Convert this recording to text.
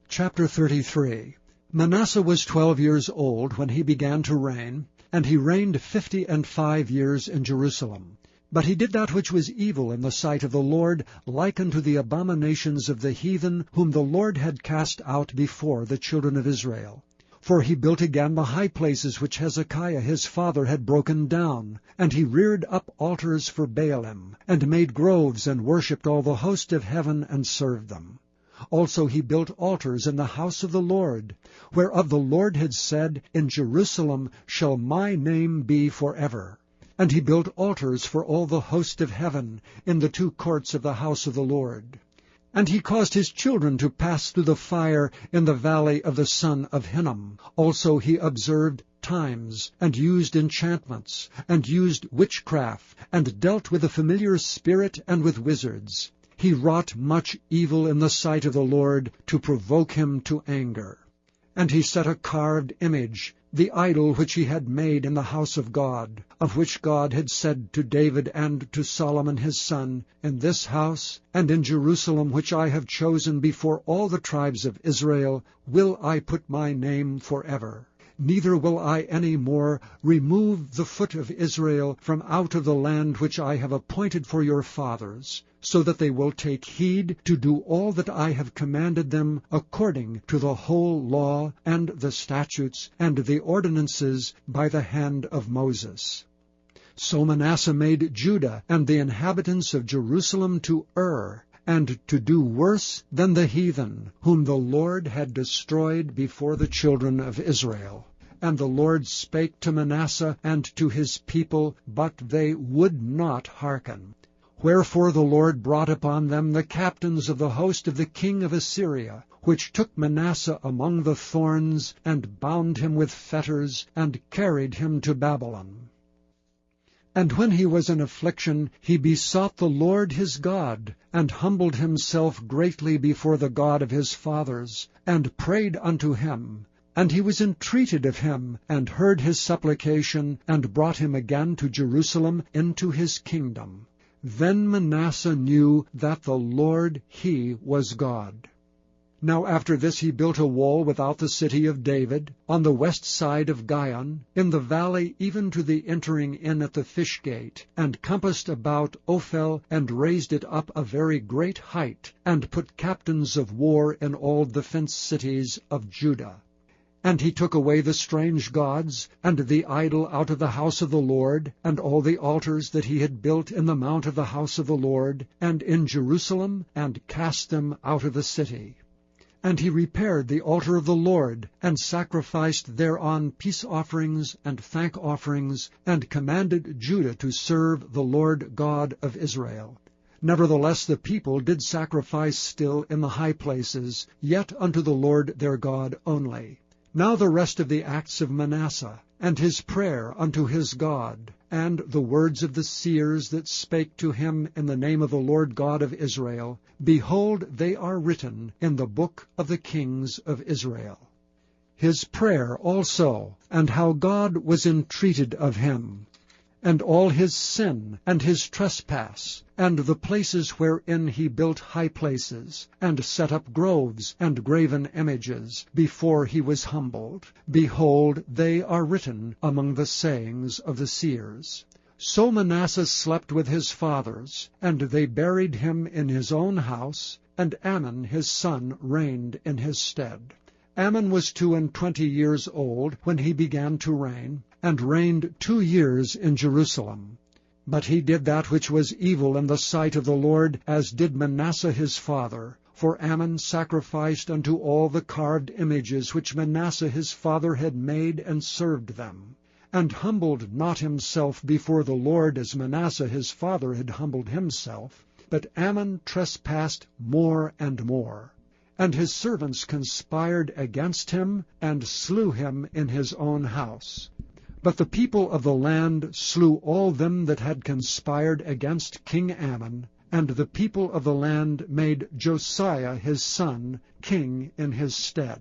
Chapter 33. Manasseh was 12 years old when he began to reign, and he reigned 55 years in Jerusalem. But he did that which was evil in the sight of the Lord, like unto the abominations of the heathen, whom the Lord had cast out before the children of Israel. For he built again the high places which Hezekiah his father had broken down, and he reared up altars for Baalim, and made groves, and worshipped all the host of heaven, and served them. Also he built altars in the house of the Lord, whereof the Lord had said, In Jerusalem shall my name be forever. And he built altars for all the host of heaven in the two courts of the house of the Lord. And he caused his children to pass through the fire in the valley of the son of Hinnom. Also he observed times, and used enchantments, and used witchcraft, and dealt with the familiar spirit and with wizards. He wrought much evil in the sight of the Lord, to provoke him to anger. And he set a carved image, the idol which he had made in the house of God, of which God had said to David and to Solomon his son, In this house and in Jerusalem, which I have chosen before all the tribes of Israel, will I put my name forever. Neither will I any more remove the foot of Israel from out of the land which I have appointed for your fathers, so that they will take heed to do all that I have commanded them according to the whole law and the statutes and the ordinances by the hand of Moses. So Manasseh made Judah and the inhabitants of Jerusalem to err, and to do worse than the heathen, whom the Lord had destroyed before the children of Israel. And the Lord spake to Manasseh and to his people, but they would not hearken. Wherefore the Lord brought upon them the captains of the host of the king of Assyria, which took Manasseh among the thorns, and bound him with fetters, and carried him to Babylon. And when he was in affliction, he besought the Lord his God, and humbled himself greatly before the God of his fathers, and prayed unto him. And he was entreated of him, and heard his supplication, and brought him again to Jerusalem into his kingdom. Then Manasseh knew that the Lord, he was God. Now after this he built a wall without the city of David, on the west side of Gion, in the valley even to the entering in at the fish gate, and compassed about Ophel, and raised it up a very great height, and put captains of war in all the fenced cities of Judah. And he took away the strange gods, and the idol out of the house of the Lord, and all the altars that he had built in the mount of the house of the Lord, and in Jerusalem, and cast them out of the city. And he repaired the altar of the Lord, and sacrificed thereon peace offerings and thank offerings, and commanded Judah to serve the Lord God of Israel. Nevertheless the people did sacrifice still in the high places, yet unto the Lord their God only. Now the rest of the acts of Manasseh, and his prayer unto his God, and the words of the seers that spake to him in the name of the Lord God of Israel, behold, they are written in the book of the kings of Israel. His prayer also, and how God was entreated of him, and all his sin, and his trespass, and the places wherein he built high places, and set up groves and graven images, before he was humbled. Behold, they are written among the sayings of the seers. So Manasseh slept with his fathers, and they buried him in his own house, and Amon his son reigned in his stead. Amon was 22 years old when he began to reign, and reigned 2 years in Jerusalem. But he did that which was evil in the sight of the Lord, as did Manasseh his father. For Amon sacrificed unto all the carved images which Manasseh his father had made, and served them, and humbled not himself before the Lord as Manasseh his father had humbled himself. But Amon trespassed more and more. And his servants conspired against him, and slew him in his own house. But the people of the land slew all them that had conspired against King Ammon, and the people of the land made Josiah his son king in his stead.